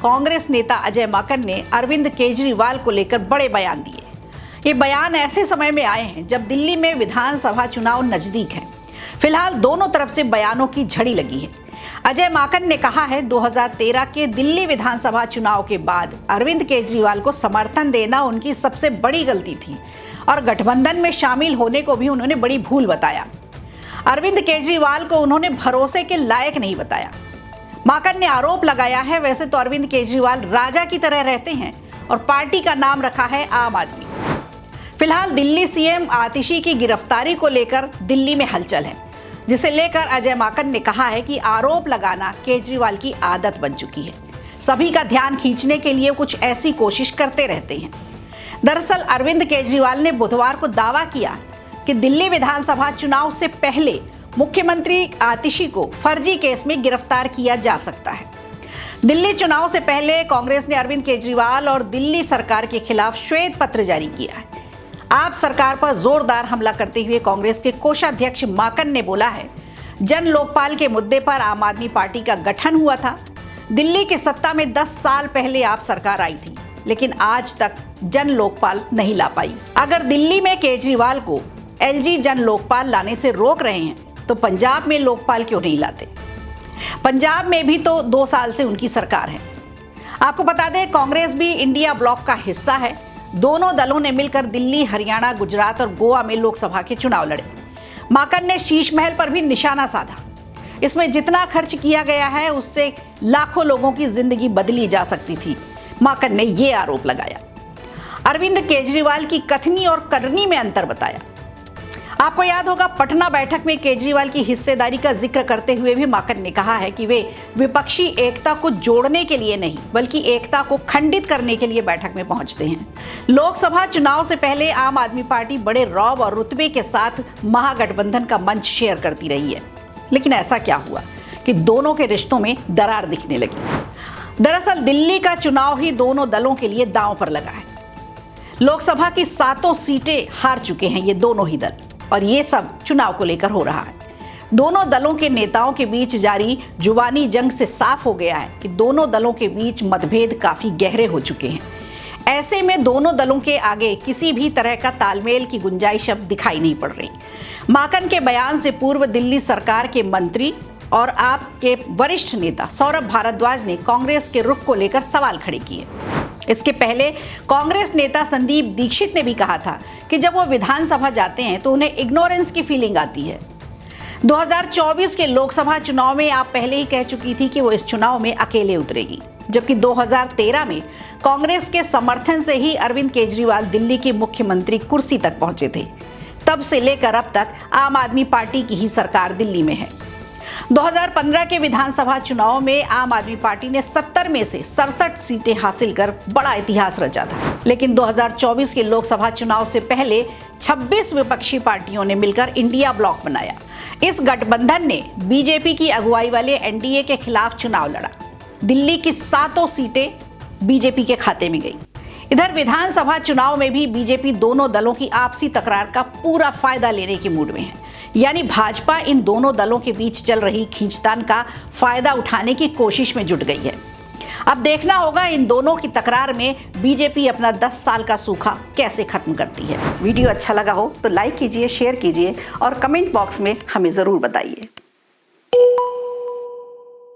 कांग्रेस नेता अजय माकन ने अरविंद केजरीवाल को लेकर बड़े बयान दिए। ये बयान ऐसे समय में आए हैं जब दिल्ली में विधानसभा चुनाव नजदीक है। फिलहाल दोनों तरफ से बयानों की झड़ी लगी है। अजय माकन ने कहा है 2013 के दिल्ली विधानसभा चुनाव के बाद अरविंद केजरीवाल को समर्थन देना उनकी सबसे बड़ी गलती थी और गठबंधन में शामिल होने को भी उन्होंने बड़ी भूल बताया। अरविंद केजरीवाल को उन्होंने भरोसे के लायक नहीं बताया। माकन ने आरोप लगाया है, वैसे तो अरविंद केजरीवाल राजा की तरह रहते हैं और पार्टी का नाम रखा है आम आदमी। फिलहाल दिल्ली सीएम आतिशी की गिरफ्तारी को लेकर दिल्ली में हलचल है, जिसे लेकर अजय माकन ने कहा है कि आरोप लगाना केजरीवाल की आदत बन चुकी है। सभी का ध्यान खींचने के लिए कुछ ऐसी कोशिश करते रहते हैं। दरअसल अरविंद केजरीवाल ने बुधवार को दावा किया कि दिल्ली विधानसभा चुनाव से पहले मुख्यमंत्री आतिशी को फर्जी केस में गिरफ्तार किया जा सकता है। दिल्ली चुनाव से पहले कांग्रेस ने अरविंद केजरीवाल और दिल्ली सरकार के खिलाफ श्वेत पत्र जारी किया है। आप सरकार पर जोरदार हमला करते हुए कांग्रेस के कोषाध्यक्ष माकन ने बोला है, जन लोकपाल के मुद्दे पर आम आदमी पार्टी का गठन हुआ था। दिल्ली की सत्ता में 10 साल पहले आप सरकार आई थी, लेकिन आज तक जन लोकपाल नहीं ला पाई। अगर दिल्ली में केजरीवाल को एलजी जन लोकपाल लाने से रोक रहे हैं तो पंजाब में लोकपाल क्यों नहीं लाते? पंजाब में भी तो 2 साल से उनकी सरकार है। आपको बता दें, कांग्रेस भी इंडिया ब्लॉक का हिस्सा है। दोनों दलों ने मिलकर दिल्ली, हरियाणा, गुजरात और गोवा में लोकसभा के चुनाव लड़े। माकन ने शीश महल पर भी निशाना साधा। इसमें जितना खर्च किया गया है उससे लाखों लोगों की जिंदगी बदली जा सकती थी। माकन ने यह आरोप लगाया। अरविंद केजरीवाल की कथनी और करनी में अंतर बताया। आपको याद होगा, पटना बैठक में केजरीवाल की हिस्सेदारी का जिक्र करते हुए भी माकन ने कहा है कि वे विपक्षी एकता को जोड़ने के लिए नहीं बल्कि एकता को खंडित करने के लिए बैठक में पहुंचते हैं। लोकसभा चुनाव से पहले आम आदमी पार्टी बड़े रौब और रुतबे के साथ महागठबंधन का मंच शेयर करती रही है, लेकिन ऐसा क्या हुआ कि दोनों के रिश्तों में दरार दिखने लगी। दरअसल दिल्ली का चुनाव ही दोनों दलों के लिए दांव पर लगा है। लोकसभा की 7 सीटें हार चुके हैं ये दोनों ही दल, और ये सब चुनाव को लेकर हो रहा है। दोनों दलों के नेताओं के बीच जारी जुबानी जंग से साफ हो गया है कि दोनों दलों के बीच मतभेद काफी गहरे हो चुके हैं। ऐसे में दोनों दलों के आगे किसी भी तरह का तालमेल की गुंजाइश अब दिखाई नहीं पड़ रही। माकन के बयान से पूर्व दिल्ली सरकार के मंत्री और आप के वरिष्ठ नेता सौरभ भारद्वाज ने कांग्रेस के रुख को लेकर सवाल खड़े किए। इसके पहले कांग्रेस नेता संदीप दीक्षित ने भी कहा था कि जब वो विधानसभा जाते हैं तो उन्हें इग्नोरेंस की फीलिंग आती है। 2024 के लोकसभा चुनाव में आप पहले ही कह चुकी थी कि वो इस चुनाव में अकेले उतरेगी, जबकि 2013 में कांग्रेस के समर्थन से ही अरविंद केजरीवाल दिल्ली की मुख्यमंत्री कुर्सी तक पहुंचे थे। तब से लेकर अब तक आम आदमी पार्टी की ही सरकार दिल्ली में है। 2015 के विधानसभा चुनाव में आम आदमी पार्टी ने 70 में से 67 सीटें हासिल कर बड़ा इतिहास रचा था, लेकिन 2024 के लोकसभा चुनाव से पहले 26 विपक्षी पार्टियों ने मिलकर इंडिया ब्लॉक बनाया। इस गठबंधन ने बीजेपी की अगुवाई वाले एनडीए के खिलाफ चुनाव लड़ा। दिल्ली की 7 सीटें बीजेपी के खाते में गई। इधर विधानसभा चुनाव में भी बीजेपी दोनों दलों की आपसी तकरार का पूरा फायदा लेने के मूड में है, यानी भाजपा इन दोनों दलों के बीच चल रही खींचतान का फायदा उठाने की कोशिश में जुट गई है। अब देखना होगा इन दोनों की तकरार में बीजेपी अपना 10 साल का सूखा कैसे खत्म करती है। वीडियो अच्छा लगा हो तो लाइक कीजिए, शेयर कीजिए और कमेंट बॉक्स में हमें जरूर बताइए।